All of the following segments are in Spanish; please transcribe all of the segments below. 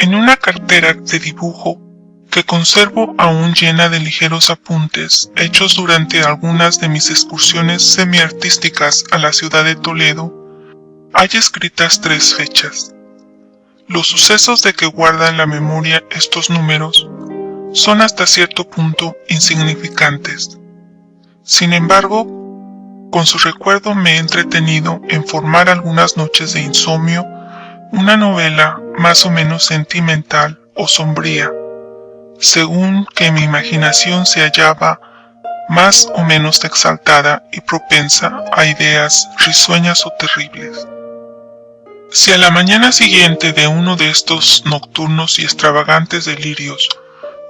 En una cartera de dibujo que conservo aún llena de ligeros apuntes hechos durante algunas de mis excursiones semiartísticas a la ciudad de Toledo, hay escritas 3 fechas. Los sucesos de que guardan la memoria estos números son hasta cierto punto insignificantes. Sin embargo, con su recuerdo me he entretenido en formar algunas noches de insomnio una novela más o menos sentimental o sombría, según que mi imaginación se hallaba más o menos exaltada y propensa a ideas risueñas o terribles. Si a la mañana siguiente de uno de estos nocturnos y extravagantes delirios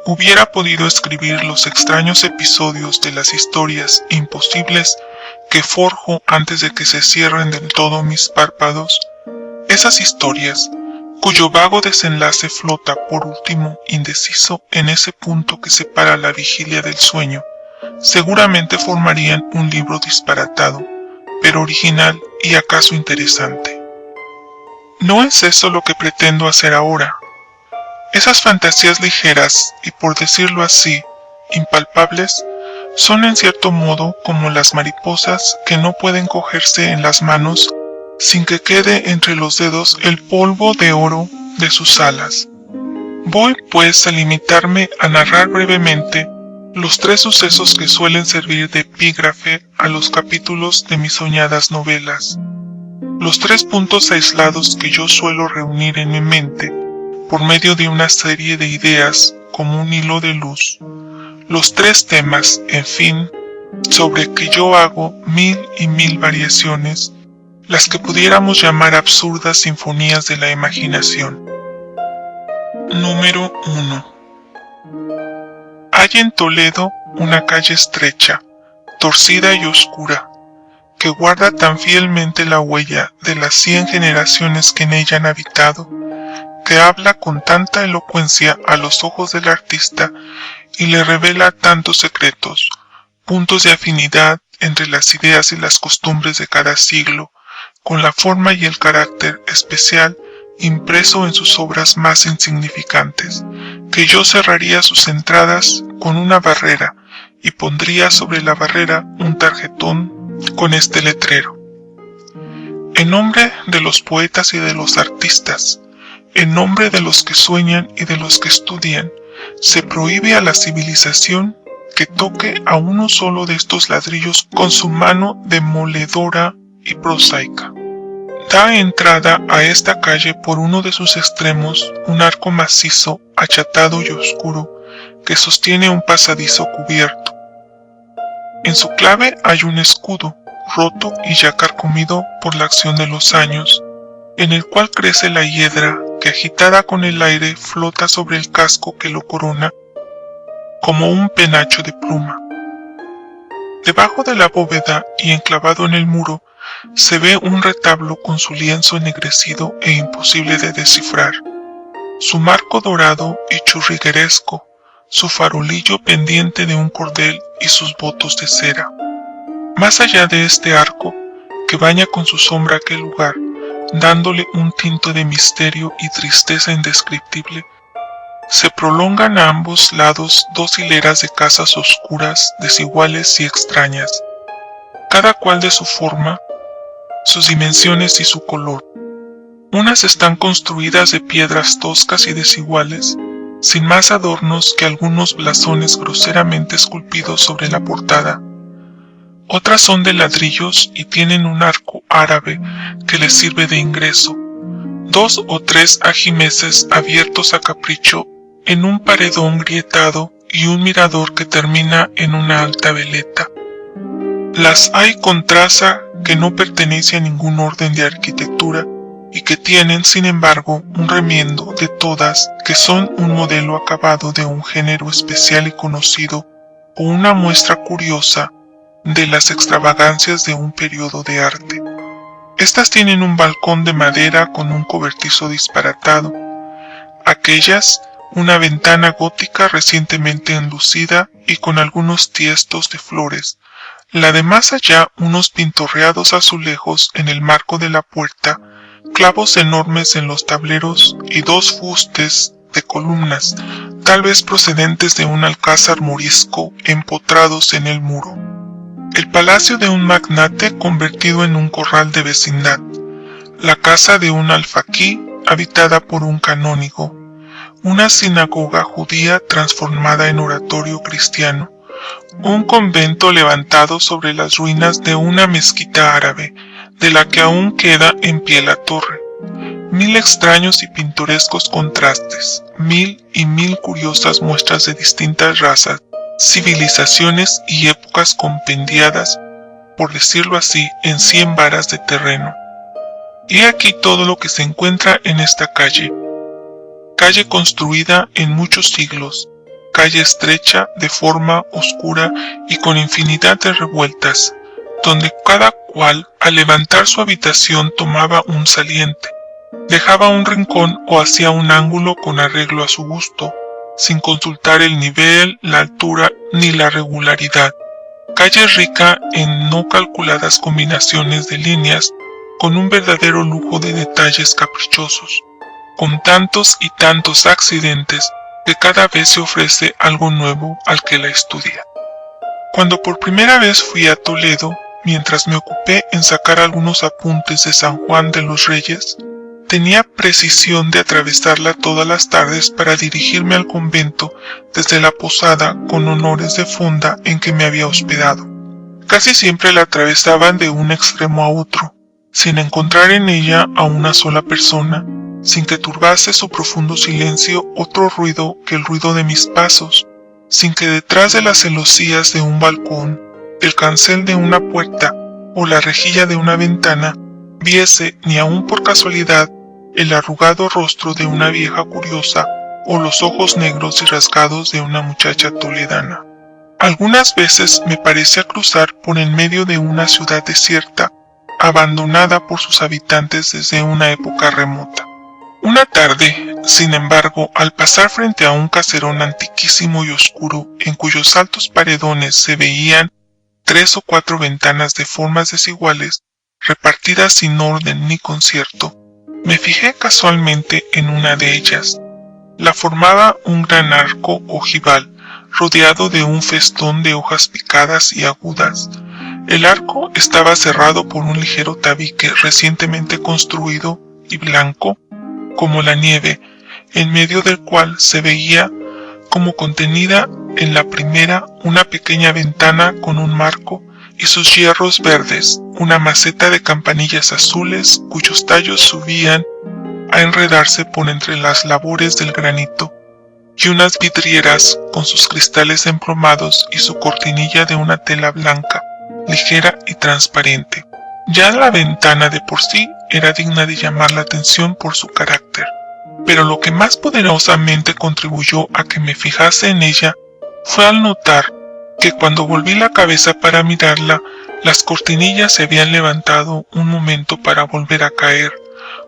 hubiera podido escribir los extraños episodios de las historias imposibles que forjo antes de que se cierren del todo mis párpados, esas historias, cuyo vago desenlace flota por último indeciso en ese punto que separa la vigilia del sueño, seguramente formarían un libro disparatado, pero original y acaso interesante. No es eso lo que pretendo hacer ahora. Esas fantasías ligeras y, por decirlo así, impalpables, son en cierto modo como las mariposas que no pueden cogerse en las manos sin que quede entre los dedos el polvo de oro de sus alas. Voy, pues, a limitarme a narrar brevemente los 3 sucesos que suelen servir de epígrafe a los capítulos de mis soñadas novelas. Los 3 puntos aislados que yo suelo reunir en mi mente por medio de una serie de ideas como un hilo de luz. Los 3 temas, en fin, sobre que yo hago 1000 y 1000 variaciones, las que pudiéramos llamar absurdas sinfonías de la imaginación. Número 1. Hay en Toledo una calle estrecha, torcida y oscura, que guarda tan fielmente la huella de las 100 generaciones que en ella han habitado, que habla con tanta elocuencia a los ojos del artista y le revela tantos secretos, puntos de afinidad entre las ideas y las costumbres de cada siglo, con la forma y el carácter especial impreso en sus obras más insignificantes, que yo cerraría sus entradas con una barrera y pondría sobre la barrera un tarjetón con este letrero: en nombre de los poetas y de los artistas, en nombre de los que sueñan y de los que estudian, se prohíbe a la civilización que toque a uno solo de estos ladrillos con su mano demoledora y prosaica. Da entrada a esta calle por uno de sus extremos un arco macizo, achatado y oscuro, que sostiene un pasadizo cubierto. En su clave hay un escudo, roto y ya carcomido por la acción de los años, en el cual crece la hiedra que, agitada con el aire, flota sobre el casco que lo corona como un penacho de pluma. Debajo de la bóveda y enclavado en el muro se ve un retablo con su lienzo ennegrecido e imposible de descifrar, su marco dorado y churrigueresco, su farolillo pendiente de un cordel y sus votos de cera. Más allá de este arco, que baña con su sombra aquel lugar, dándole un tinte de misterio y tristeza indescriptible, se prolongan a ambos lados 2 hileras de casas oscuras, desiguales y extrañas, cada cual de su forma, sus dimensiones y su color. Unas están construidas de piedras toscas y desiguales, sin más adornos que algunos blasones groseramente esculpidos sobre la portada. Otras son de ladrillos y tienen un arco árabe que les sirve de ingreso, 2 o 3 ajimeces abiertos a capricho en un paredón grietado y un mirador que termina en una alta veleta. Las hay con traza que no pertenece a ningún orden de arquitectura y que tienen, sin embargo, un remiendo de todas que son un modelo acabado de un género especial y conocido o una muestra curiosa de las extravagancias de un periodo de arte. Estas tienen un balcón de madera con un cobertizo disparatado. Aquellas, una ventana gótica recientemente enlucida y con algunos tiestos de flores. La de más allá, unos pintorreados azulejos en el marco de la puerta clavos enormes en los tableros y dos fustes de columnas, tal vez procedentes de un alcázar morisco, empotrados en el muro. El palacio de un magnate convertido en un corral de vecindad, la casa de un alfaquí habitada por un canónigo, una sinagoga judía transformada en oratorio cristiano, un convento levantado sobre las ruinas de una mezquita árabe, de la que aún queda en pie la torre. Mil extraños y pintorescos contrastes, mil y mil curiosas muestras de distintas razas, civilizaciones y épocas compendiadas, por decirlo así, en 100 varas de terreno. He aquí todo lo que se encuentra en esta calle. Calle construida en muchos siglos, calle estrecha, de forma oscura y con infinidad de revueltas, donde cada cual al levantar su habitación tomaba un saliente, dejaba un rincón o hacía un ángulo con arreglo a su gusto, sin consultar el nivel, la altura ni la regularidad. Calle rica en no calculadas combinaciones de líneas, con un verdadero lujo de detalles caprichosos, con tantos y tantos accidentes que cada vez se ofrece algo nuevo al que la estudia. Cuando por primera vez fui a Toledo, mientras me ocupé en sacar algunos apuntes de San Juan de los Reyes, tenía precisión de atravesarla todas las tardes para dirigirme al convento desde la posada con honores de fonda en que me había hospedado. Casi siempre la atravesaban de un extremo a otro, sin encontrar en ella a una sola persona, sin que turbase su profundo silencio otro ruido que el ruido de mis pasos, sin que detrás de las celosías de un balcón, el cancel de una puerta o la rejilla de una ventana viese, ni aun por casualidad, el arrugado rostro de una vieja curiosa o los ojos negros y rasgados de una muchacha toledana. Algunas veces me parecía cruzar por en medio de una ciudad desierta, abandonada por sus habitantes desde una época remota. Una tarde, sin embargo, al pasar frente a un caserón antiquísimo y oscuro, en cuyos altos paredones se veían 3 o 4 ventanas de formas desiguales, repartidas sin orden ni concierto, me fijé casualmente en una de ellas. La formaba un gran arco ojival, rodeado de un festón de hojas picadas y agudas. El arco estaba cerrado por un ligero tabique recientemente construido y blanco, como la nieve, en medio del cual se veía, como contenida en la primera, una pequeña ventana con un marco y sus hierros verdes, una maceta de campanillas azules cuyos tallos subían a enredarse por entre las labores del granito, y unas vidrieras con sus cristales emplomados y su cortinilla de una tela blanca, ligera y transparente. Ya la ventana de por sí era digna de llamar la atención por su carácter, pero lo que más poderosamente contribuyó a que me fijase en ella fue al notar que cuando volví la cabeza para mirarla, las cortinillas se habían levantado un momento para volver a caer,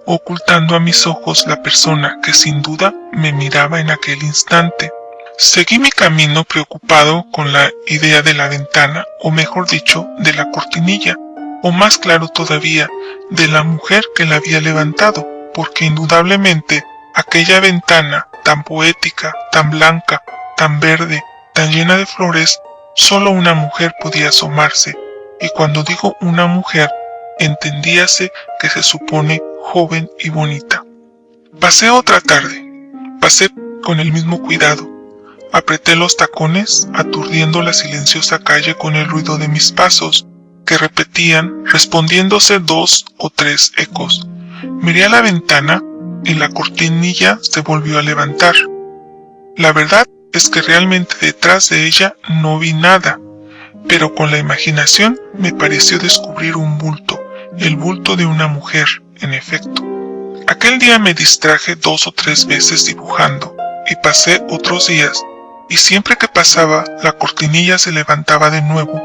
ocultando a mis ojos la persona que sin duda me miraba en aquel instante. Seguí mi camino preocupado con la idea de la ventana, o mejor dicho, de la cortinilla, o más claro todavía, de la mujer que la había levantado, porque indudablemente aquella ventana, tan poética, tan blanca, tan verde, tan llena de flores, solo una mujer podía asomarse, y cuando digo una mujer, entendíase que se supone joven y bonita. Pasé otra tarde, pasé con el mismo cuidado. Apreté los tacones, aturdiendo la silenciosa calle con el ruido de mis pasos, que repetían, respondiéndose 2 o 3 ecos. Miré a la ventana y la cortinilla se volvió a levantar. La verdad es que realmente detrás de ella no vi nada, pero con la imaginación me pareció descubrir un bulto, el bulto de una mujer, en efecto. Aquel día me distraje 2 o 3 veces dibujando, y pasé otros días, y siempre que pasaba la cortinilla se levantaba de nuevo,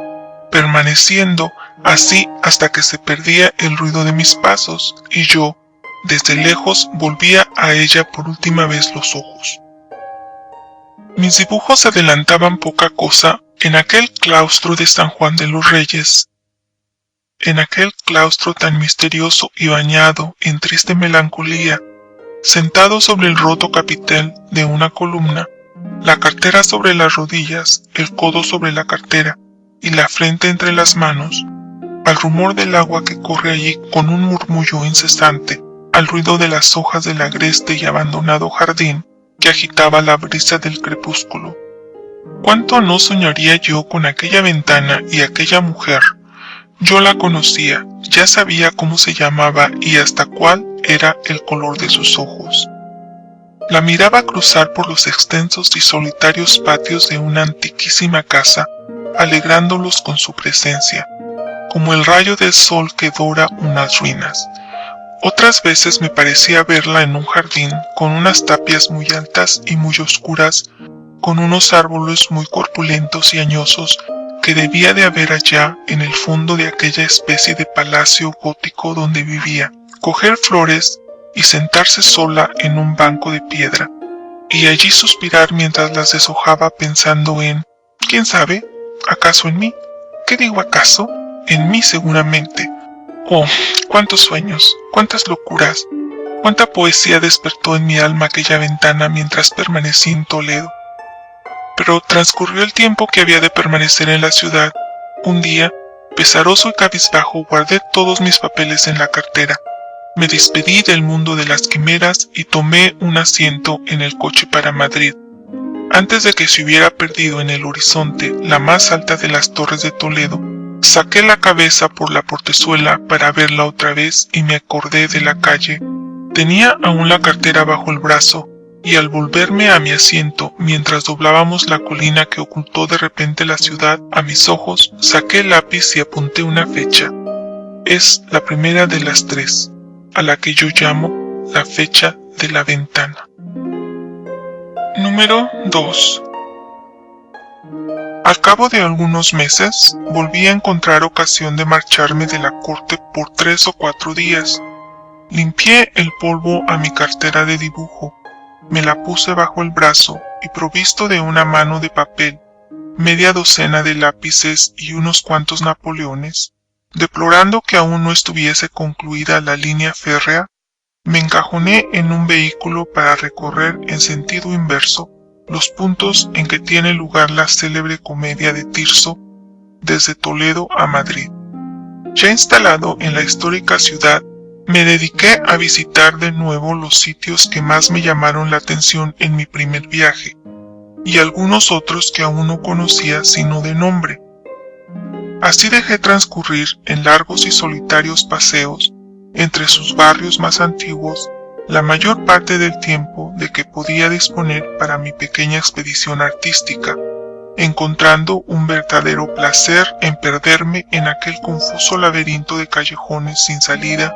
permaneciendo así hasta que se perdía el ruido de mis pasos, y yo, desde lejos, volvía a ella por última vez los ojos. Mis dibujos adelantaban poca cosa en aquel claustro de San Juan de los Reyes. en aquel claustro tan misterioso y bañado en triste melancolía, sentado sobre el roto capitel de una columna, la cartera sobre las rodillas, el codo sobre la cartera y la frente entre las manos, al rumor del agua que corre allí con un murmullo incesante, al ruido de las hojas del agreste y abandonado jardín que agitaba la brisa del crepúsculo. ¿Cuánto no soñaría yo con aquella ventana y aquella mujer? Yo la conocía, ya sabía cómo se llamaba y hasta cuál era el color de sus ojos. La miraba cruzar por los extensos y solitarios patios de una antiquísima casa, alegrándolos con su presencia, como el rayo del sol que dora unas ruinas. Otras veces me parecía verla en un jardín con unas tapias muy altas y muy oscuras, con unos árboles muy corpulentos y añosos que debía de haber allá en el fondo de aquella especie de palacio gótico donde vivía, coger flores y sentarse sola en un banco de piedra, y allí suspirar mientras las deshojaba pensando en, ¿quién sabe? ¿Acaso en mí? ¿Qué digo acaso? En mí seguramente. Oh, cuántos sueños, cuántas locuras, cuánta poesía despertó en mi alma aquella ventana mientras permanecí en Toledo. Pero transcurrió el tiempo que había de permanecer en la ciudad. Un día, pesaroso y cabizbajo, guardé todos mis papeles en la cartera. Me despedí del mundo de las quimeras y tomé un asiento en el coche para Madrid. Antes de que se hubiera perdido en el horizonte la más alta de las torres de Toledo, saqué la cabeza por la portezuela para verla otra vez y me acordé de la calle. Tenía aún la cartera bajo el brazo, y al volverme a mi asiento mientras doblábamos la colina que ocultó de repente la ciudad a mis ojos, saqué el lápiz y apunté una fecha. Es la primera de las 3, a la que yo llamo la fecha de la ventana. Número 2. Al cabo de algunos meses, volví a encontrar ocasión de marcharme de la corte por 3 o 4 días. Limpié el polvo a mi cartera de dibujo, me la puse bajo el brazo y provisto de una mano de papel, media docena de lápices y unos cuantos napoleones, deplorando que aún no estuviese concluida la línea férrea, me encajoné en un vehículo para recorrer en sentido inverso los puntos en que tiene lugar la célebre comedia de Tirso, desde Toledo a Madrid. Ya instalado en la histórica ciudad, me dediqué a visitar de nuevo los sitios que más me llamaron la atención en mi primer viaje, y algunos otros que aún no conocía sino de nombre. Así dejé transcurrir en largos y solitarios paseos entre sus barrios más antiguos la mayor parte del tiempo de que podía disponer para mi pequeña expedición artística, encontrando un verdadero placer en perderme en aquel confuso laberinto de callejones sin salida,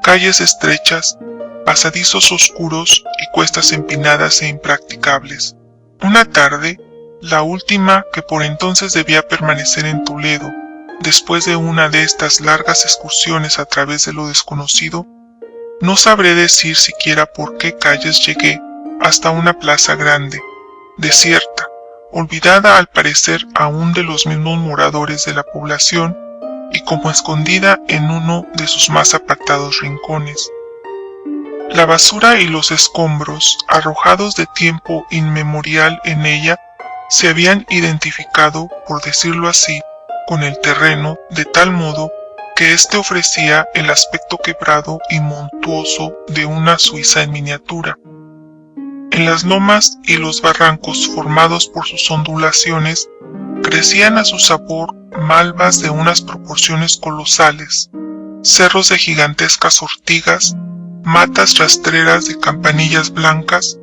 calles estrechas, pasadizos oscuros y cuestas empinadas e impracticables. Una tarde, la última que por entonces debía permanecer en Toledo, después de una de estas largas excursiones a través de lo desconocido, no sabré decir siquiera por qué calles llegué hasta una plaza grande, desierta, olvidada al parecer aún de los mismos moradores de la población y como escondida en uno de sus más apartados rincones. La basura y los escombros, arrojados de tiempo inmemorial en ella, se habían identificado, por decirlo así, con el terreno, de tal modo que éste ofrecía el aspecto quebrado y montuoso de una Suiza en miniatura. En las lomas y los barrancos formados por sus ondulaciones, crecían a su sabor malvas de unas proporciones colosales, cerros de gigantescas ortigas, matas rastreras de campanillas blancas,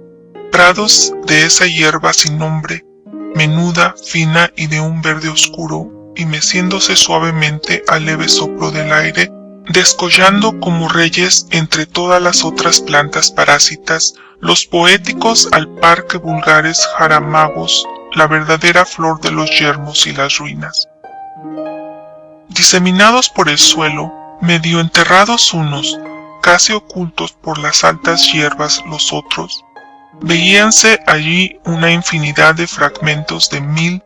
prados de esa hierba sin nombre, menuda, fina y de un verde oscuro, y meciéndose suavemente al leve soplo del aire, descollando como reyes entre todas las otras plantas parásitas, los poéticos al par que vulgares jaramagos, la verdadera flor de los yermos y las ruinas. Diseminados por el suelo, medio enterrados unos, casi ocultos por las altas hierbas los otros, veíanse allí una infinidad de fragmentos de mil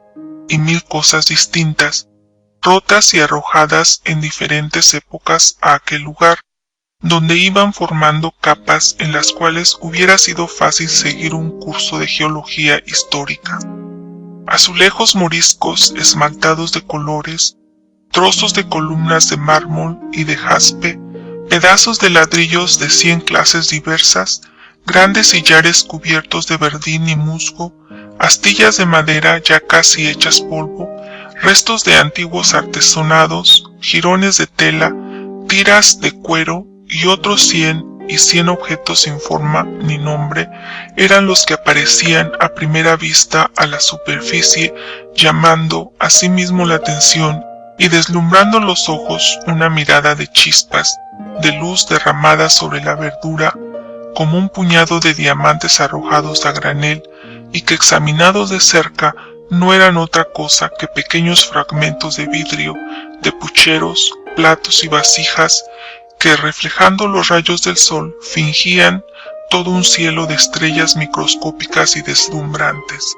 y mil cosas distintas, rotas y arrojadas en diferentes épocas a aquel lugar, donde iban formando capas en las cuales hubiera sido fácil seguir un curso de geología histórica. Azulejos moriscos esmaltados de colores, trozos de columnas de mármol y de jaspe, pedazos de ladrillos de 100 clases diversas, grandes sillares cubiertos de verdín y musgo, astillas de madera ya casi hechas polvo, restos de antiguos artesonados, jirones de tela, tiras de cuero y otros 100 objetos sin forma ni nombre eran los que aparecían a primera vista a la superficie, llamando asimismo la atención y deslumbrando los ojos una mirada de chispas, de luz derramada sobre la verdura, como un puñado de diamantes arrojados a granel y que examinados de cerca no eran otra cosa que pequeños fragmentos de vidrio, de pucheros, platos y vasijas que reflejando los rayos del sol fingían todo un cielo de estrellas microscópicas y deslumbrantes.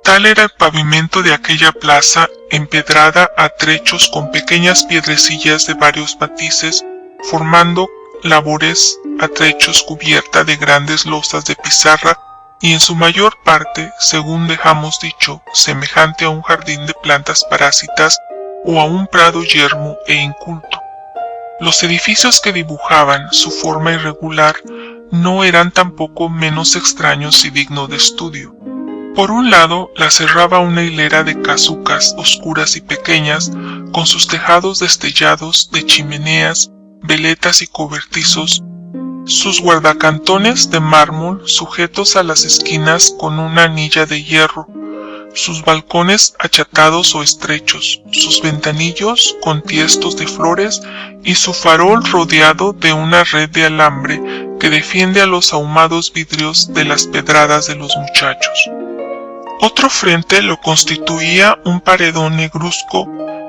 Tal era el pavimento de aquella plaza empedrada a trechos con pequeñas piedrecillas de varios matices, formando labores a trechos cubierta de grandes losas de pizarra y en su mayor parte, según dejamos dicho, semejante a un jardín de plantas parásitas o a un prado yermo e inculto. Los edificios que dibujaban su forma irregular no eran tampoco menos extraños y dignos de estudio. Por un lado la cerraba una hilera de casucas oscuras y pequeñas, con sus tejados destellados de chimeneas, veletas y cobertizos, sus guardacantones de mármol sujetos a las esquinas con una anilla de hierro, sus balcones achatados o estrechos, sus ventanillos con tiestos de flores y su farol rodeado de una red de alambre que defiende a los ahumados vidrios de las pedradas de los muchachos. Otro frente lo constituía un paredón negruzco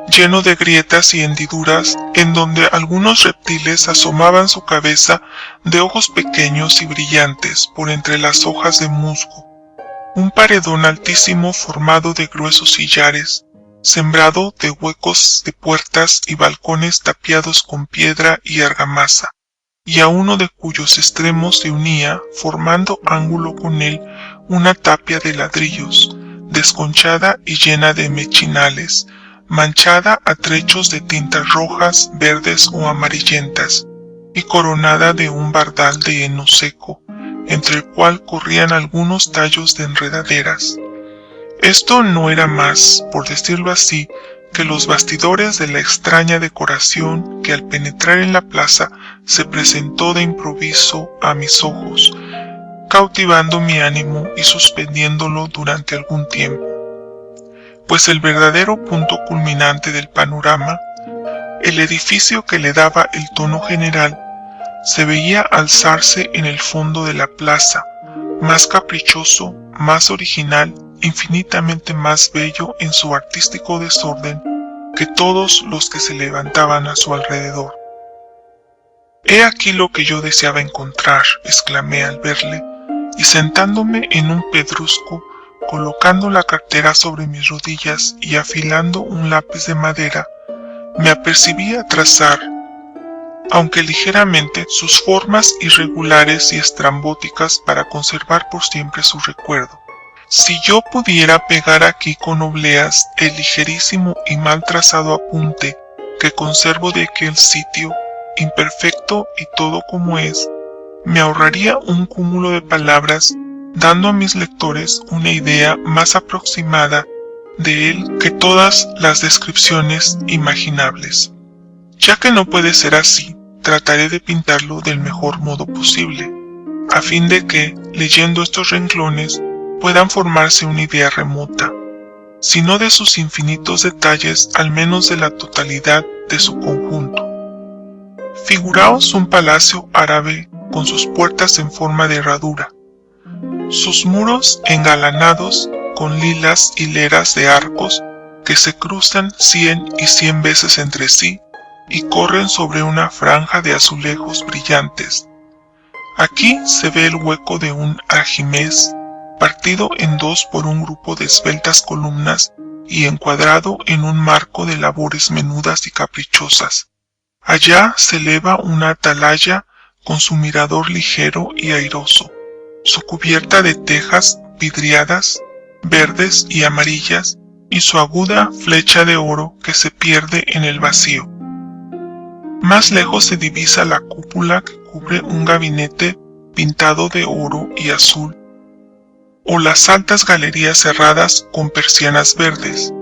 lleno de grietas y hendiduras en donde algunos reptiles asomaban su cabeza de ojos pequeños y brillantes por entre las hojas de musgo. Un paredón altísimo formado de gruesos sillares, sembrado de huecos de puertas y balcones tapiados con piedra y argamasa, y a uno de cuyos extremos se unía, formando ángulo con él, una tapia de ladrillos, desconchada y llena de mechinales, manchada a trechos de tintas rojas, verdes o amarillentas, y coronada de un bardal de heno seco, entre el cual corrían algunos tallos de enredaderas. Esto no era más, por decirlo así, que los bastidores de la extraña decoración que al penetrar en la plaza se presentó de improviso a mis ojos, cautivando mi ánimo y suspendiéndolo durante algún tiempo. Pues el verdadero punto culminante del panorama, el edificio que le daba el tono general, se veía alzarse en el fondo de la plaza, más caprichoso, más original, infinitamente más bello en su artístico desorden que todos los que se levantaban a su alrededor. «He aquí lo que yo deseaba encontrar», exclamé al verle, y sentándome en un pedrusco, colocando la cartera sobre mis rodillas y afilando un lápiz de madera, me apercibí a trazar, aunque ligeramente, sus formas irregulares y estrambóticas para conservar por siempre su recuerdo. Si yo pudiera pegar aquí con obleas el ligerísimo y mal trazado apunte que conservo de aquel sitio, imperfecto y todo como es, me ahorraría un cúmulo de palabras, dando a mis lectores una idea más aproximada de él que todas las descripciones imaginables. Ya que no puede ser así, trataré de pintarlo del mejor modo posible, a fin de que, leyendo estos renglones, puedan formarse una idea remota, si no de sus infinitos detalles, al menos de la totalidad de su conjunto. Figuraos un palacio árabe con sus puertas en forma de herradura, sus muros engalanados con lilas hileras de arcos que se cruzan 100 y 100 veces entre sí y corren sobre una franja de azulejos brillantes. Aquí se ve el hueco de un ajimez, partido en dos por un grupo de esbeltas columnas y encuadrado en un marco de labores menudas y caprichosas. Allá se eleva una atalaya con su mirador ligero y airoso, su cubierta de tejas vidriadas, verdes y amarillas, y su aguda flecha de oro que se pierde en el vacío. Más lejos se divisa la cúpula que cubre un gabinete pintado de oro y azul, o las altas galerías cerradas con persianas verdes,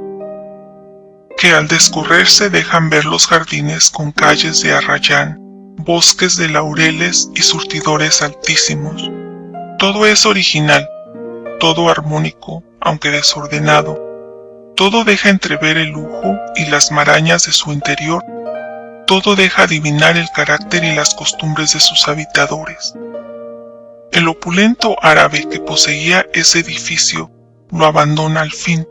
que al descorrerse dejan ver los jardines con calles de arrayán, bosques de laureles y surtidores altísimos. Todo es original, todo armónico, aunque desordenado. Todo deja entrever el lujo y las marañas de su interior. Todo deja adivinar el carácter y las costumbres de sus habitadores. El opulento árabe que poseía ese edificio lo abandona al fin.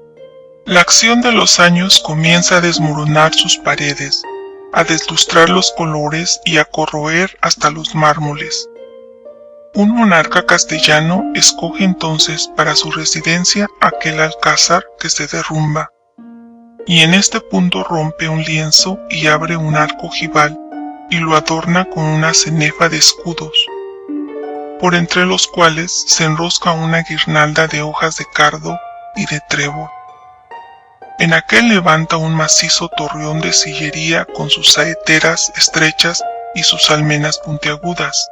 La acción de los años comienza a desmoronar sus paredes, a deslustrar los colores y a corroer hasta los mármoles. Un monarca castellano escoge entonces para su residencia aquel alcázar que se derrumba, y en este punto rompe un lienzo y abre un arco ojival y lo adorna con una cenefa de escudos, por entre los cuales se enrosca una guirnalda de hojas de cardo y de trébol. En aquel levanta un macizo torreón de sillería con sus saeteras estrechas y sus almenas puntiagudas.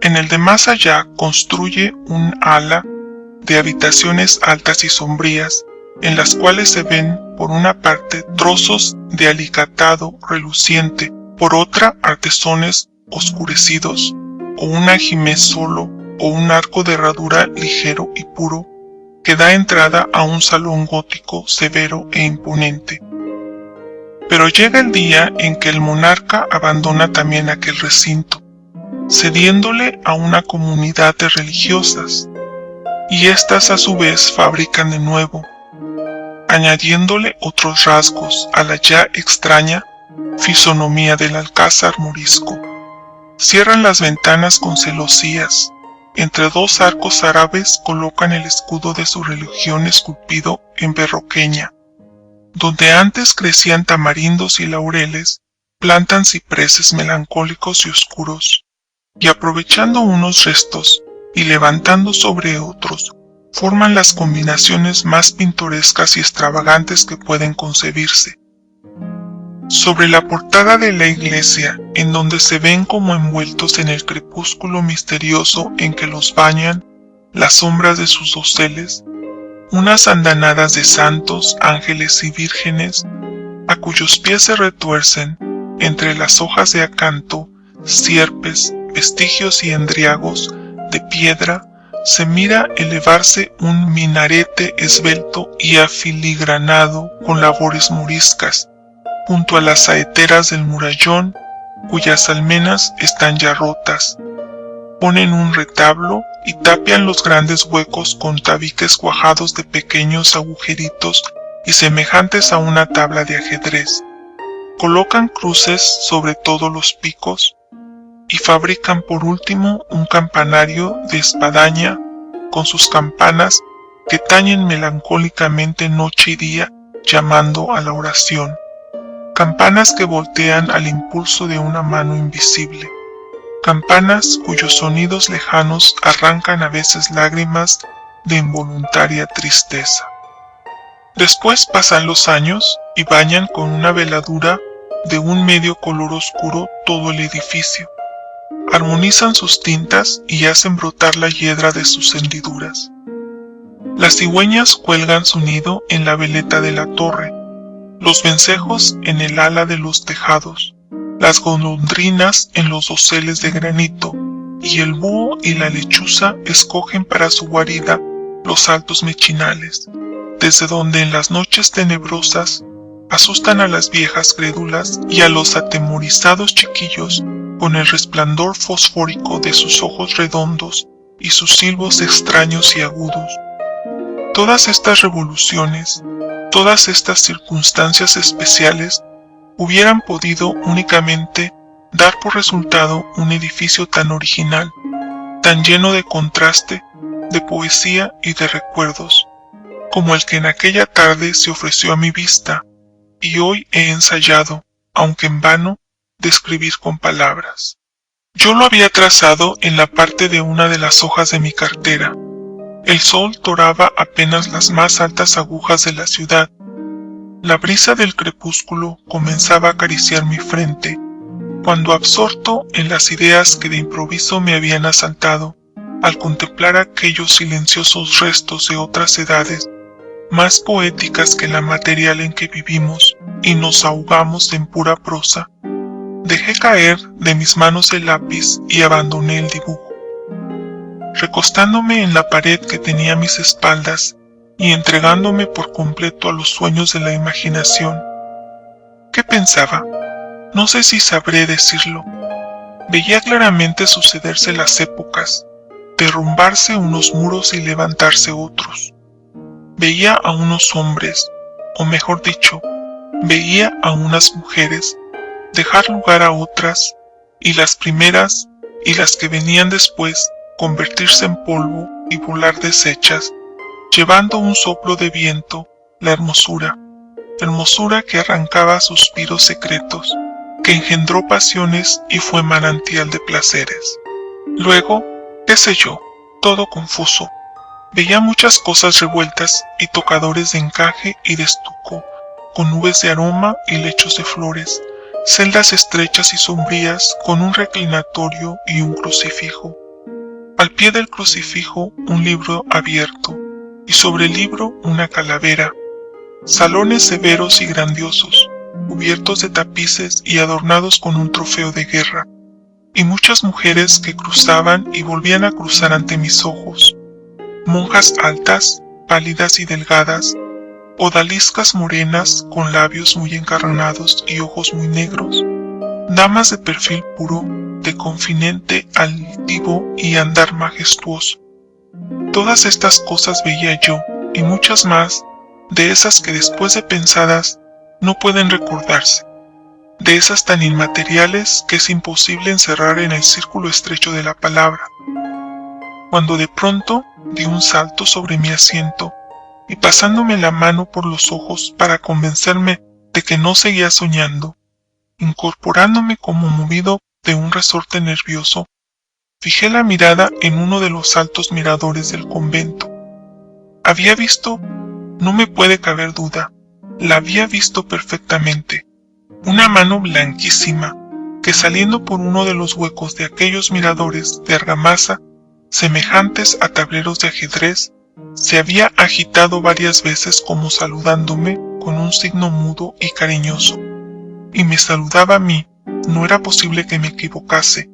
En el de más allá construye un ala de habitaciones altas y sombrías, en las cuales se ven por una parte trozos de alicatado reluciente, por otra artesones oscurecidos, o un ajimez solo, o un arco de herradura ligero y puro, que da entrada a un salón gótico severo e imponente. Pero llega el día en que el monarca abandona también aquel recinto, cediéndole a una comunidad de religiosas, y éstas a su vez fabrican de nuevo, añadiéndole otros rasgos a la ya extraña fisonomía del alcázar morisco. Cierran las ventanas con celosías. Entre dos arcos árabes colocan el escudo de su religión esculpido en berroqueña. Donde antes crecían tamarindos y laureles, plantan cipreses melancólicos y oscuros, y aprovechando unos restos y levantando sobre otros, forman las combinaciones más pintorescas y extravagantes que pueden concebirse. Sobre la portada de la iglesia, en donde se ven como envueltos en el crepúsculo misterioso en que los bañan las sombras de sus doseles, unas andanadas de santos, ángeles y vírgenes, a cuyos pies se retuercen, entre las hojas de acanto, sierpes, vestigios y endriagos de piedra, se mira elevarse un minarete esbelto y afiligranado con labores moriscas, junto a las saeteras del murallón, cuyas almenas están ya rotas. Ponen un retablo y tapian los grandes huecos con tabiques cuajados de pequeños agujeritos y semejantes a una tabla de ajedrez. Colocan cruces sobre todos los picos y fabrican por último un campanario de espadaña con sus campanas que tañen melancólicamente noche y día llamando a la oración. Campanas que voltean al impulso de una mano invisible. Campanas cuyos sonidos lejanos arrancan a veces lágrimas de involuntaria tristeza. Después pasan los años y bañan con una veladura de un medio color oscuro todo el edificio. Armonizan sus tintas y hacen brotar la hiedra de sus hendiduras. Las cigüeñas cuelgan su nido en la veleta de la torre, los vencejos en el ala de los tejados, las golondrinas en los doseles de granito, y el búho y la lechuza escogen para su guarida los altos mechinales, desde donde en las noches tenebrosas asustan a las viejas crédulas y a los atemorizados chiquillos con el resplandor fosfórico de sus ojos redondos y sus silbos extraños y agudos. Todas estas revoluciones, todas estas circunstancias especiales hubieran podido únicamente dar por resultado un edificio tan original, tan lleno de contraste, de poesía y de recuerdos. como el que en aquella tarde se ofreció a mi vista, y hoy he ensayado, aunque en vano, describir con palabras. Yo lo había trazado en la parte de una de las hojas de mi cartera. El sol doraba apenas las más altas agujas de la ciudad. La brisa del crepúsculo comenzaba a acariciar mi frente, cuando absorto en las ideas que de improviso me habían asaltado, al contemplar aquellos silenciosos restos de otras edades, más poéticas que la material en que vivimos y nos ahogamos en pura prosa, dejé caer de mis manos el lápiz y abandoné el dibujo. Recostándome en la pared que tenía a mis espaldas y entregándome por completo a los sueños de la imaginación, ¿qué pensaba? No sé si sabré decirlo. Veía claramente sucederse las épocas, derrumbarse unos muros y levantarse otros. Veía a unos hombres, o mejor dicho, veía a unas mujeres dejar lugar a otras, y las primeras y las que venían después convertirse en polvo y volar deshechas, llevando un soplo de viento la hermosura que arrancaba suspiros secretos, que engendró pasiones y fue manantial de placeres. Luego, qué sé yo, todo confuso. Veía muchas cosas revueltas y tocadores de encaje y de estuco, con nubes de aroma y lechos de flores, celdas estrechas y sombrías con un reclinatorio y un crucifijo. Al pie del crucifijo un libro abierto, y sobre el libro una calavera. Salones severos y grandiosos, cubiertos de tapices y adornados con un trofeo de guerra, y muchas mujeres que cruzaban y volvían a cruzar ante mis ojos. Monjas altas, pálidas y delgadas, odaliscas morenas con labios muy encarnados y ojos muy negros, damas de perfil puro, de confinente altivo y andar majestuoso. Todas estas cosas veía yo, y muchas más, de esas que después de pensadas no pueden recordarse, de esas tan inmateriales que es imposible encerrar en el círculo estrecho de la palabra. Cuando de pronto di un salto sobre mi asiento, y pasándome la mano por los ojos para convencerme de que no seguía soñando, incorporándome como movido de un resorte nervioso, fijé la mirada en uno de los altos miradores del convento. Había visto, no me puede caber duda, la había visto perfectamente, una mano blanquísima que saliendo por uno de los huecos de aquellos miradores de argamasa, semejantes a tableros de ajedrez, se había agitado varias veces como saludándome con un signo mudo y cariñoso, y me saludaba a mí. No era posible que me equivocase.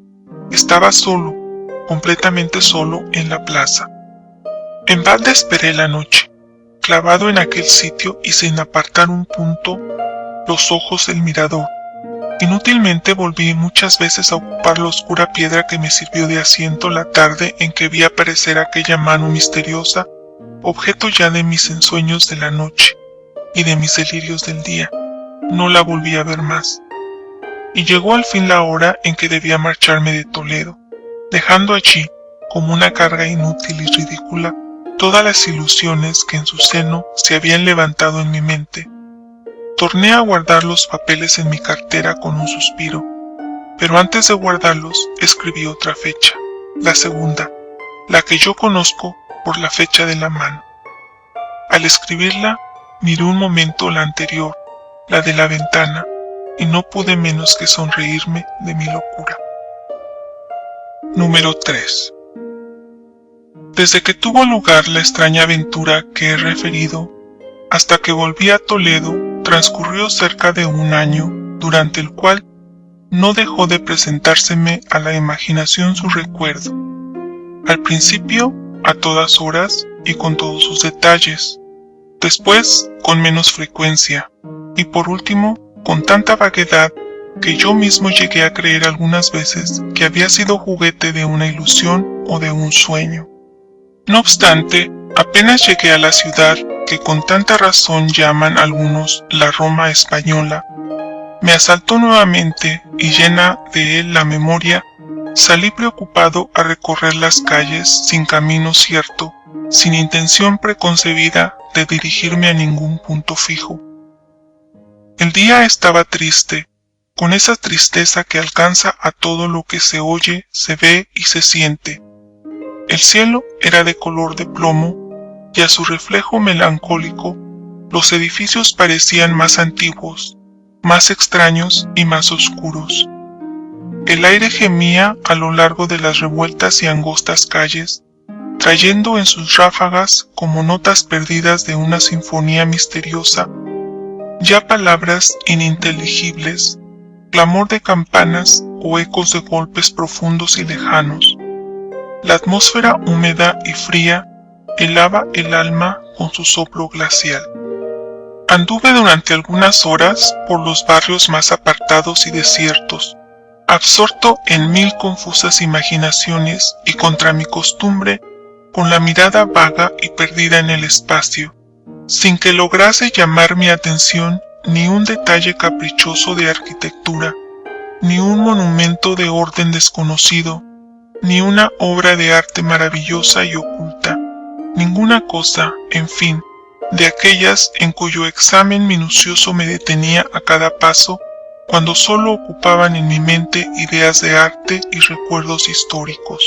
Estaba solo, completamente solo en la plaza. En balde esperé la noche, clavado en aquel sitio y sin apartar un punto los ojos del mirador. Inútilmente volví muchas veces a ocupar la oscura piedra que me sirvió de asiento la tarde en que vi aparecer aquella mano misteriosa, objeto ya de mis ensueños de la noche y de mis delirios del día. No la volví a ver más. Y llegó al fin la hora en que debía marcharme de Toledo, dejando allí, como una carga inútil y ridícula, todas las ilusiones que en su seno se habían levantado en mi mente. Torné a guardar los papeles en mi cartera con un suspiro, pero antes de guardarlos escribí otra fecha, la segunda, la que yo conozco por la fecha de la mano. Al escribirla, miré un momento la anterior, la de la ventana, y no pude menos que sonreírme de mi locura. Número 3. Desde que tuvo lugar la extraña aventura que he referido, hasta que volví a Toledo, transcurrió cerca de un año, durante el cual no dejó de presentárseme a la imaginación su recuerdo. Al principio, a todas horas y con todos sus detalles, después con menos frecuencia, y por último, con tanta vaguedad que yo mismo llegué a creer algunas veces que había sido juguete de una ilusión o de un sueño. No obstante, apenas llegué a la ciudad que con tanta razón llaman algunos la Roma española, me asaltó nuevamente y llena de él la memoria, salí preocupado a recorrer las calles sin camino cierto sin intención preconcebida de dirigirme a ningún punto fijo. El día estaba triste, con esa tristeza que alcanza a todo lo que se oye, se ve y se siente. El cielo era de color de plomo, y a su reflejo melancólico, los edificios parecían más antiguos, más extraños y más oscuros. El aire gemía a lo largo de las revueltas y angostas calles, trayendo en sus ráfagas como notas perdidas de una sinfonía misteriosa, ya palabras ininteligibles, clamor de campanas o ecos de golpes profundos y lejanos. La atmósfera húmeda y fría helaba el alma con su soplo glacial. Anduve durante algunas horas por los barrios más apartados y desiertos, absorto en mil confusas imaginaciones y contra mi costumbre, con la mirada vaga y perdida en el espacio, sin que lograse llamar mi atención ni un detalle caprichoso de arquitectura, ni un monumento de orden desconocido, ni una obra de arte maravillosa y oculta, ninguna cosa, en fin, de aquellas en cuyo examen minucioso me detenía a cada paso, cuando solo ocupaban en mi mente ideas de arte y recuerdos históricos.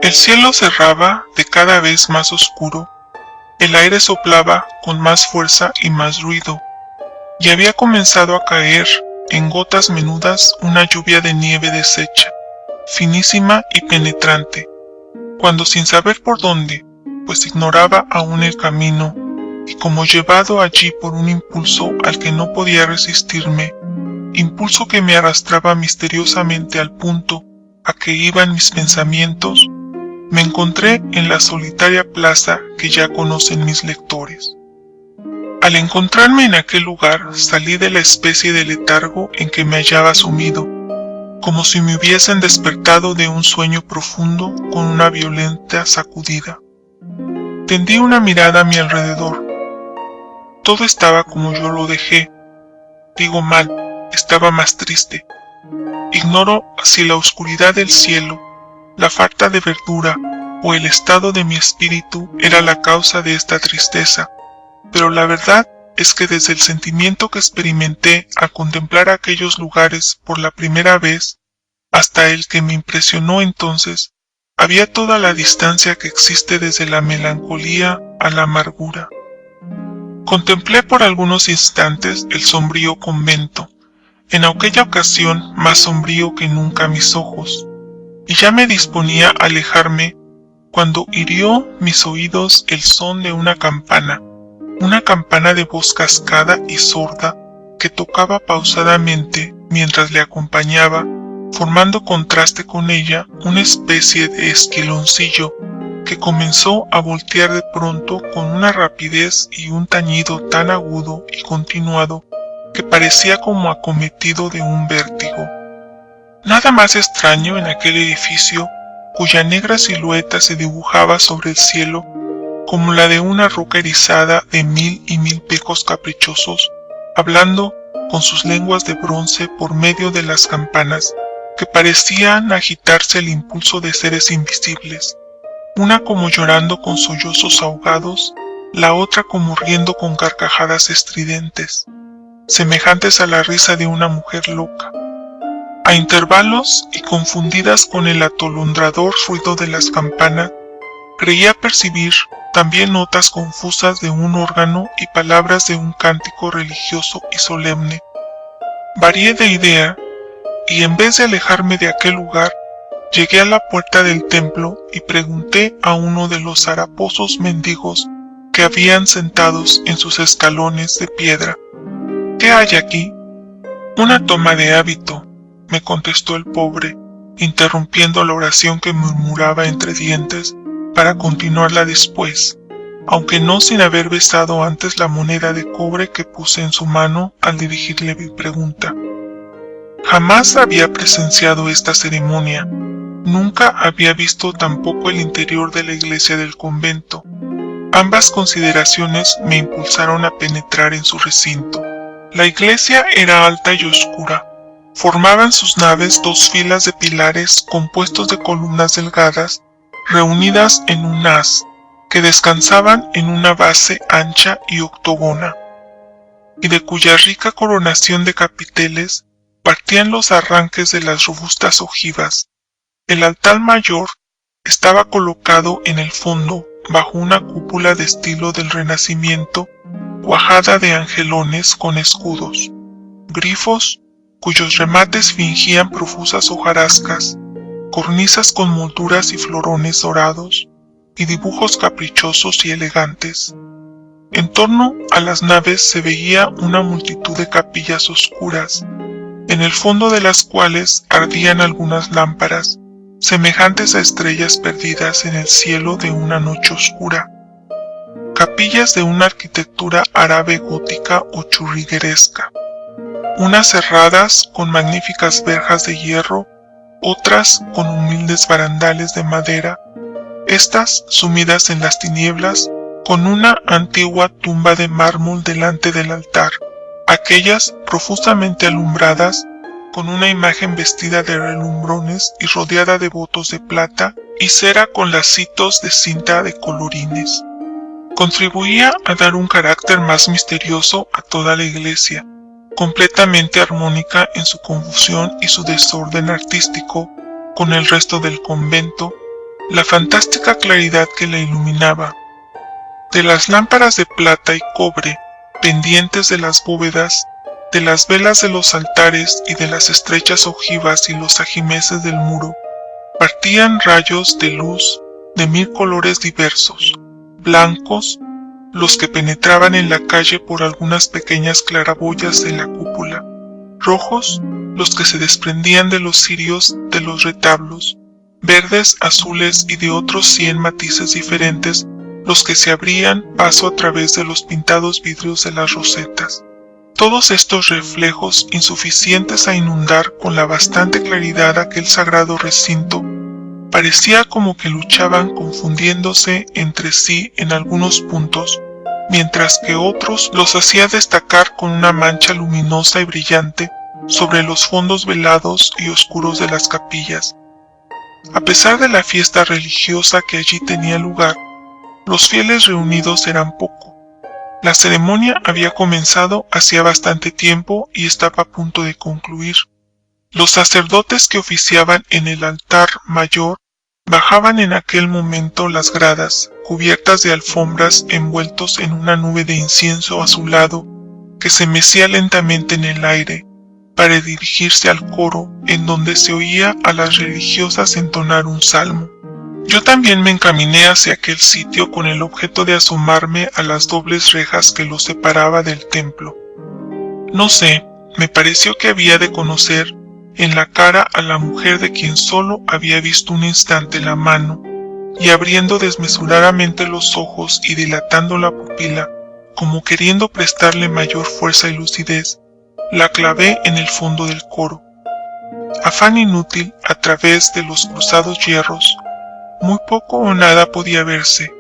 El cielo cerraba de cada vez más oscuro, el aire soplaba con más fuerza y más ruido, y había comenzado a caer, en gotas menudas, una lluvia de nieve deshecha, finísima y penetrante, cuando sin saber por dónde, pues ignoraba aún el camino, y como llevado allí por un impulso al que no podía resistirme, impulso que me arrastraba misteriosamente al punto a que iban mis pensamientos, me encontré en la solitaria plaza que ya conocen mis lectores. Al encontrarme en aquel lugar, salí de la especie de letargo en que me hallaba sumido, como si me hubiesen despertado de un sueño profundo con una violenta sacudida. Tendí una mirada a mi alrededor. Todo estaba como yo lo dejé. Digo mal, estaba más triste. Ignoro si la oscuridad del cielo, la falta de verdura o el estado de mi espíritu era la causa de esta tristeza, pero la verdad es que desde el sentimiento que experimenté al contemplar aquellos lugares por la primera vez, hasta el que me impresionó entonces, había toda la distancia que existe desde la melancolía a la amargura. Contemplé por algunos instantes el sombrío convento, en aquella ocasión más sombrío que nunca mis ojos, y ya me disponía a alejarme cuando hirió mis oídos el son de una campana de voz cascada y sorda que tocaba pausadamente mientras le acompañaba, formando contraste con ella una especie de esquiloncillo que comenzó a voltear de pronto con una rapidez y un tañido tan agudo y continuado que parecía como acometido de un vértigo. Nada más extraño en aquel edificio cuya negra silueta se dibujaba sobre el cielo como la de una roca erizada de mil y mil picos caprichosos, hablando con sus lenguas de bronce por medio de las campanas, que parecían agitarse al impulso de seres invisibles, una como llorando con sollozos ahogados, la otra como riendo con carcajadas estridentes, semejantes a la risa de una mujer loca. A intervalos y confundidas con el atolondrador ruido de las campanas, creía percibir también notas confusas de un órgano y palabras de un cántico religioso y solemne. Varié de idea, y en vez de alejarme de aquel lugar, llegué a la puerta del templo y pregunté a uno de los haraposos mendigos que habían sentados en sus escalones de piedra: ¿qué hay aquí? Una toma de hábito, me contestó el pobre, interrumpiendo la oración que murmuraba entre dientes para continuarla después, aunque no sin haber besado antes la moneda de cobre que puse en su mano al dirigirle mi pregunta. Jamás había presenciado esta ceremonia, nunca había visto tampoco el interior de la iglesia del convento. Ambas consideraciones me impulsaron a penetrar en su recinto. La iglesia era alta y oscura. Formaban sus naves dos filas de pilares compuestos de columnas delgadas, reunidas en un haz, que descansaban en una base ancha y octogona, y de cuya rica coronación de capiteles partían los arranques de las robustas ojivas. El altar mayor estaba colocado en el fondo, bajo una cúpula de estilo del Renacimiento, cuajada de angelones con escudos, grifos, cuyos remates fingían profusas hojarascas, cornisas con molduras y florones dorados, y dibujos caprichosos y elegantes. En torno a las naves se veía una multitud de capillas oscuras, en el fondo de las cuales ardían algunas lámparas, semejantes a estrellas perdidas en el cielo de una noche oscura. Capillas de una arquitectura árabe gótica o churrigueresca, unas cerradas con magníficas verjas de hierro, otras con humildes barandales de madera, estas sumidas en las tinieblas, con una antigua tumba de mármol delante del altar, aquellas profusamente alumbradas, con una imagen vestida de relumbrones y rodeada de votos de plata y cera con lacitos de cinta de colorines. Contribuía a dar un carácter más misterioso a toda la iglesia, completamente armónica en su confusión y su desorden artístico con el resto del convento, la fantástica claridad que la iluminaba. De las lámparas de plata y cobre pendientes de las bóvedas, de las velas de los altares y de las estrechas ojivas y los ajimeces del muro, partían rayos de luz de 1000 colores diversos, blancos, los que penetraban en la calle por algunas pequeñas claraboyas de la cúpula, rojos, los que se desprendían de los cirios de los retablos, verdes, azules y de otros 100 matices diferentes, los que se abrían paso a través de los pintados vidrios de las rosetas. Todos estos reflejos, insuficientes a inundar con la bastante claridad aquel sagrado recinto, parecía como que luchaban confundiéndose entre sí en algunos puntos, mientras que otros los hacía destacar con una mancha luminosa y brillante sobre los fondos velados y oscuros de las capillas. A pesar de la fiesta religiosa que allí tenía lugar, los fieles reunidos eran poco. La ceremonia había comenzado hacía bastante tiempo y estaba a punto de concluir. Los sacerdotes que oficiaban en el altar mayor bajaban en aquel momento las gradas, cubiertas de alfombras envueltos en una nube de incienso azulado que se mecía lentamente en el aire, para dirigirse al coro en donde se oía a las religiosas entonar un salmo. Yo también me encaminé hacia aquel sitio con el objeto de asomarme a las dobles rejas que los separaba del templo. No sé, me pareció que había de conocer en la cara a la mujer de quien solo había visto un instante la mano, y abriendo desmesuradamente los ojos y dilatando la pupila, como queriendo prestarle mayor fuerza y lucidez, la clavé en el fondo del coro. Afán inútil a través de los cruzados hierros, muy poco o nada podía verse,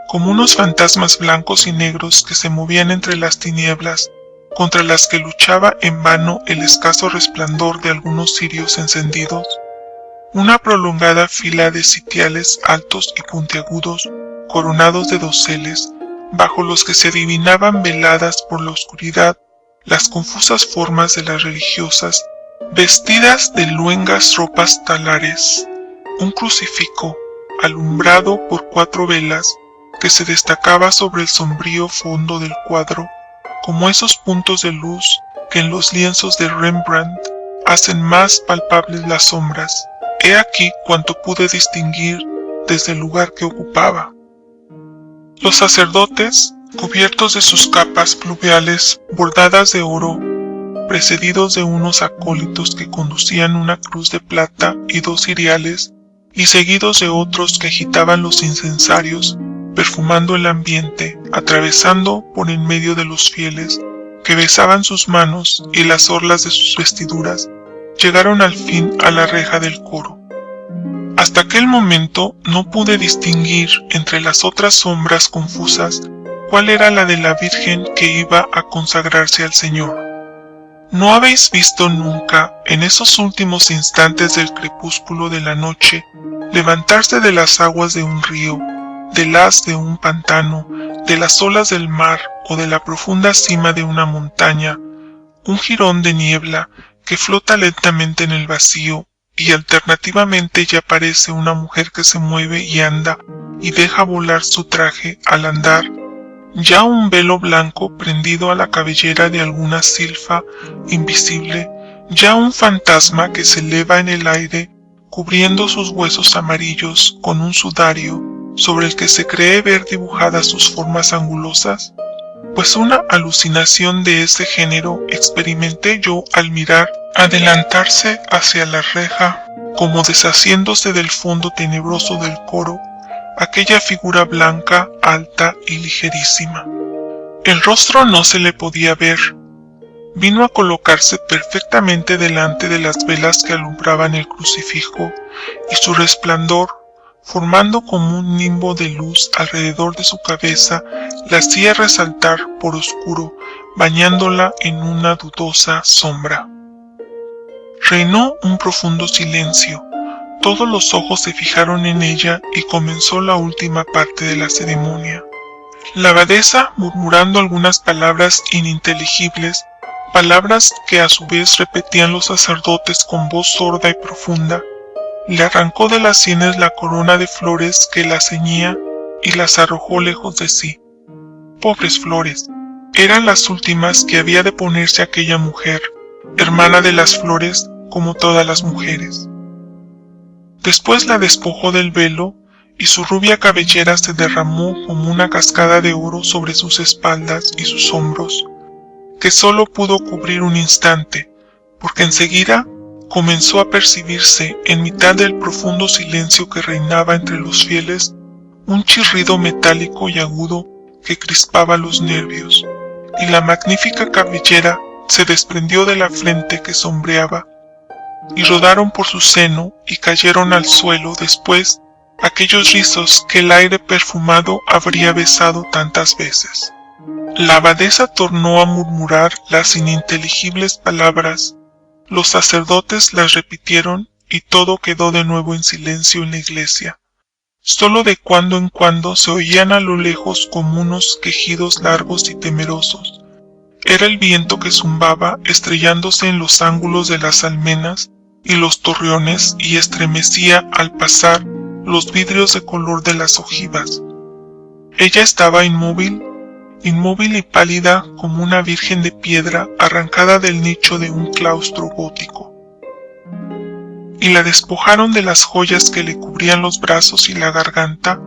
como unos fantasmas blancos y negros que se movían entre las tinieblas, contra las que luchaba en vano el escaso resplandor de algunos cirios encendidos. Una prolongada fila de sitiales altos y puntiagudos, coronados de doseles, bajo los que se adivinaban veladas por la oscuridad las confusas formas de las religiosas, vestidas de luengas ropas talares, un crucifijo, alumbrado por 4 velas, que se destacaba sobre el sombrío fondo del cuadro, como esos puntos de luz que en los lienzos de Rembrandt hacen más palpables las sombras. He aquí cuanto pude distinguir desde el lugar que ocupaba. Los sacerdotes, cubiertos de sus capas pluviales bordadas de oro, precedidos de unos acólitos que conducían una cruz de plata y 2 ciriales, y seguidos de otros que agitaban los incensarios, perfumando el ambiente, atravesando por en medio de los fieles, que besaban sus manos y las orlas de sus vestiduras, llegaron al fin a la reja del coro. Hasta aquel momento no pude distinguir entre las otras sombras confusas cuál era la de la Virgen que iba a consagrarse al Señor. ¿No habéis visto nunca, en esos últimos instantes del crepúsculo de la noche, levantarse de las aguas de un río, del haz de un pantano, de las olas del mar o de la profunda cima de una montaña, un jirón de niebla que flota lentamente en el vacío, y alternativamente ya parece una mujer que se mueve y anda y deja volar su traje al andar, ya un velo blanco prendido a la cabellera de alguna silfa invisible, ya un fantasma que se eleva en el aire cubriendo sus huesos amarillos con un sudario sobre el que se cree ver dibujadas sus formas angulosas. Pues una alucinación de ese género experimenté yo al mirar adelantarse hacia la reja, como deshaciéndose del fondo tenebroso del coro, aquella figura blanca, alta y ligerísima. El rostro no se le podía ver. Vino a colocarse perfectamente delante de las velas que alumbraban el crucifijo, y su resplandor, formando como un nimbo de luz alrededor de su cabeza, la hacía resaltar por oscuro, bañándola en una dudosa sombra. Reinó un profundo silencio. Todos los ojos se fijaron en ella y comenzó la última parte de la ceremonia. La abadesa, murmurando algunas palabras ininteligibles, palabras que a su vez repetían los sacerdotes con voz sorda y profunda, le arrancó de las sienes la corona de flores que la ceñía y las arrojó lejos de sí. Pobres flores, eran las últimas que había de ponerse aquella mujer, hermana de las flores como todas las mujeres. Después la despojó del velo y su rubia cabellera se derramó como una cascada de oro sobre sus espaldas y sus hombros, que solo pudo cubrir un instante, porque enseguida comenzó a percibirse, en mitad del profundo silencio que reinaba entre los fieles, un chirrido metálico y agudo que crispaba los nervios, y la magnífica cabellera se desprendió de la frente que sombreaba, y rodaron por su seno y cayeron al suelo después aquellos rizos que el aire perfumado habría besado tantas veces. La abadesa tornó a murmurar las ininteligibles palabras, los sacerdotes las repitieron y todo quedó de nuevo en silencio en la iglesia. Solo de cuando en cuando se oían a lo lejos como unos quejidos largos y temerosos. Era el viento que zumbaba estrellándose en los ángulos de las almenas y los torreones y estremecía al pasar los vidrios de color de las ojivas. Ella estaba inmóvil y pálida como una virgen de piedra arrancada del nicho de un claustro gótico. Y la despojaron de las joyas que le cubrían los brazos y la garganta,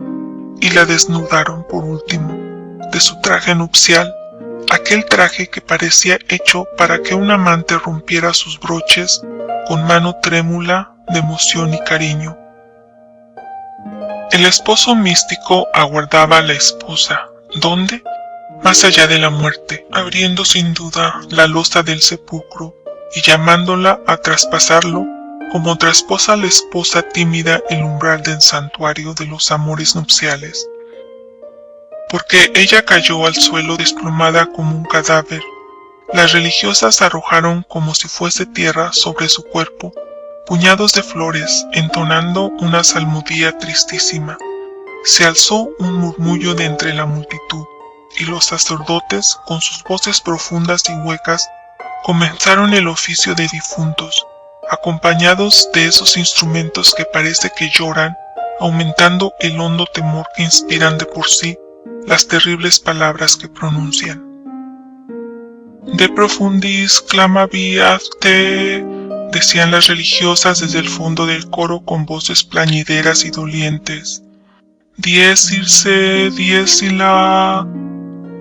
y la desnudaron por último de su traje nupcial, aquel traje que parecía hecho para que un amante rompiera sus broches con mano trémula de emoción y cariño. El esposo místico aguardaba a la esposa. ¿Dónde? Más allá de la muerte, abriendo sin duda la losa del sepulcro y llamándola a traspasarlo, como traspasa la esposa tímida el umbral del santuario de los amores nupciales. Porque ella cayó al suelo desplomada como un cadáver, las religiosas arrojaron como si fuese tierra sobre su cuerpo puñados de flores, entonando una salmodia tristísima. Se alzó un murmullo de entre la multitud, y los sacerdotes, con sus voces profundas y huecas, comenzaron el oficio de difuntos, acompañados de esos instrumentos que parece que lloran, aumentando el hondo temor que inspiran de por sí las terribles palabras que pronuncian. De profundis clamaviat te, decían las religiosas desde el fondo del coro con voces plañideras y dolientes. Dies irae, dies illa,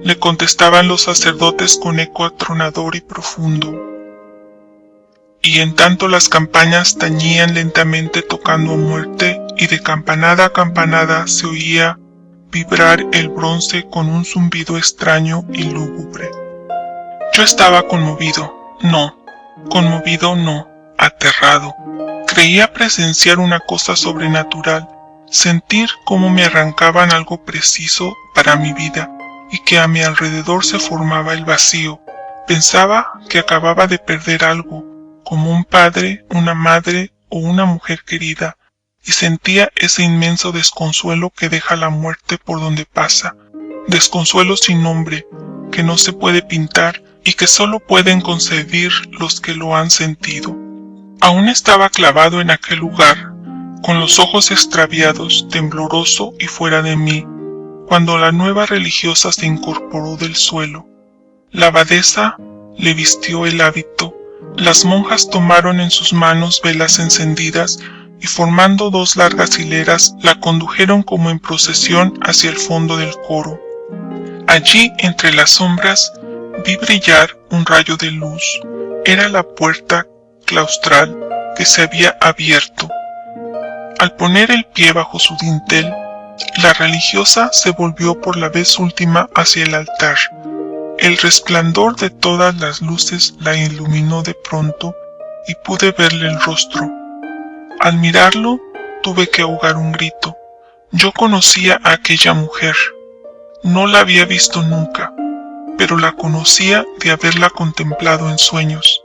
le contestaban los sacerdotes con eco atronador y profundo. Y en tanto las campanas tañían lentamente tocando a muerte, y de campanada a campanada se oía vibrar el bronce con un zumbido extraño y lúgubre. Yo estaba conmovido, aterrado. Creía presenciar una cosa sobrenatural, sentir cómo me arrancaban algo preciso para mi vida y que a mi alrededor se formaba el vacío. Pensaba que acababa de perder algo, como un padre, una madre o una mujer querida, y sentía ese inmenso desconsuelo que deja la muerte por donde pasa, desconsuelo sin nombre, que no se puede pintar y que solo pueden concebir los que lo han sentido. Aún estaba clavado en aquel lugar, con los ojos extraviados, tembloroso y fuera de mí, cuando la nueva religiosa se incorporó del suelo. La abadesa le vistió el hábito, las monjas tomaron en sus manos velas encendidas y formando dos largas hileras la condujeron como en procesión hacia el fondo del coro. Allí, entre las sombras, vi brillar un rayo de luz. Era la puerta claustral que se había abierto. Al poner el pie bajo su dintel, la religiosa se volvió por la vez última hacia el altar. El resplandor de todas las luces la iluminó de pronto y pude verle el rostro. Al mirarlo, tuve que ahogar un grito. Yo conocía a aquella mujer. No la había visto nunca, pero la conocía de haberla contemplado en sueños.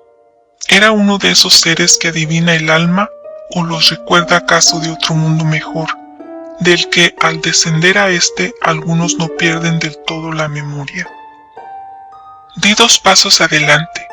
¿Era uno de esos seres que adivina el alma o los recuerda acaso de otro mundo mejor, del que al descender a este algunos no pierden del todo la memoria? Di 2 pasos adelante,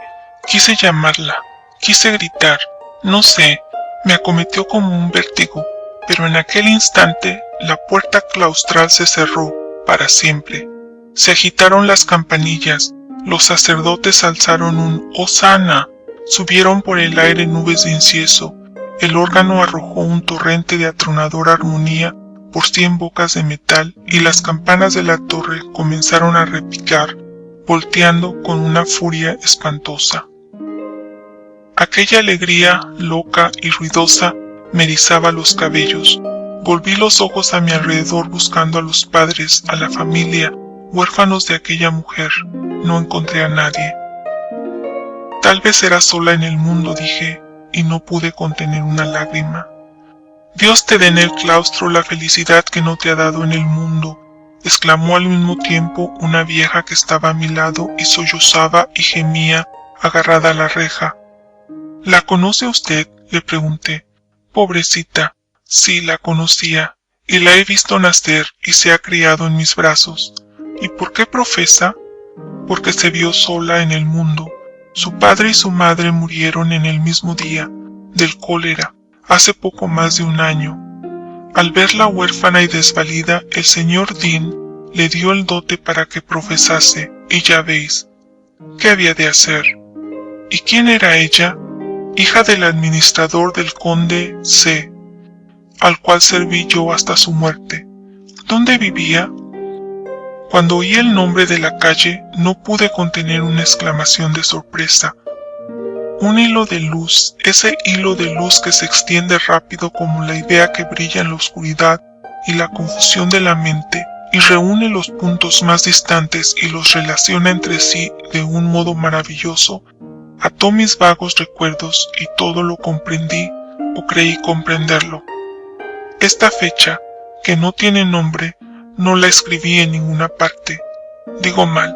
quise llamarla, quise gritar, no sé, me acometió como un vértigo, pero en aquel instante la puerta claustral se cerró para siempre. Se agitaron las campanillas, los sacerdotes alzaron un «Hosana», subieron por el aire nubes de incienso, el órgano arrojó un torrente de atronadora armonía por 100 bocas de metal y las campanas de la torre comenzaron a repicar, volteando con una furia espantosa. Aquella alegría loca y ruidosa me erizaba los cabellos. Volví los ojos a mi alrededor buscando a los padres, a la familia, huérfanos de aquella mujer. No encontré a nadie. Tal vez era sola en el mundo, dije, y no pude contener una lágrima. Dios te dé en el claustro la felicidad que no te ha dado en el mundo, exclamó al mismo tiempo una vieja que estaba a mi lado y sollozaba y gemía agarrada a la reja. ¿La conoce usted?, le pregunté. Pobrecita, sí la conocía, y la he visto nacer y se ha criado en mis brazos. ¿Y por qué profesa? Porque se vio sola en el mundo. Su padre y su madre murieron en el mismo día, del cólera, hace poco más de 1 año. Al verla huérfana y desvalida, el señor Dean le dio el dote para que profesase, y ya veis, ¿qué había de hacer? ¿Y quién era ella? Hija del administrador del conde C., al cual serví yo hasta su muerte. ¿Dónde vivía? Cuando oí el nombre de la calle, no pude contener una exclamación de sorpresa. Un hilo de luz, ese hilo de luz que se extiende rápido como la idea que brilla en la oscuridad y la confusión de la mente, y reúne los puntos más distantes y los relaciona entre sí de un modo maravilloso, ató mis vagos recuerdos y todo lo comprendí o creí comprenderlo. Esta fecha, que no tiene nombre, no la escribí en ninguna parte. Digo mal,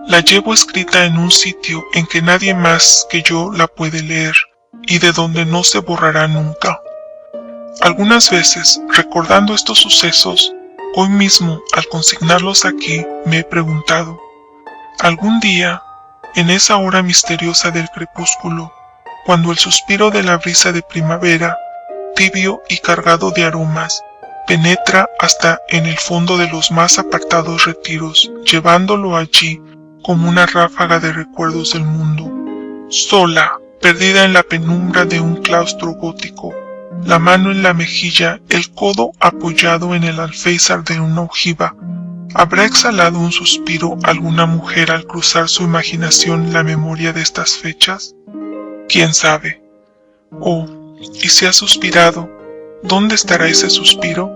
la llevo escrita en un sitio en que nadie más que yo la puede leer y de donde no se borrará nunca. Algunas veces, recordando estos sucesos, hoy mismo, al consignarlos aquí, me he preguntado, ¿algún día, en esa hora misteriosa del crepúsculo, cuando el suspiro de la brisa de primavera, tibio y cargado de aromas, penetra hasta en el fondo de los más apartados retiros, llevándolo allí como una ráfaga de recuerdos del mundo, sola, perdida en la penumbra de un claustro gótico, la mano en la mejilla, el codo apoyado en el alféizar de una ojiva, ¿habrá exhalado un suspiro alguna mujer al cruzar su imaginación la memoria de estas fechas? ¿Quién sabe? Oh, y si ha suspirado, ¿dónde estará ese suspiro?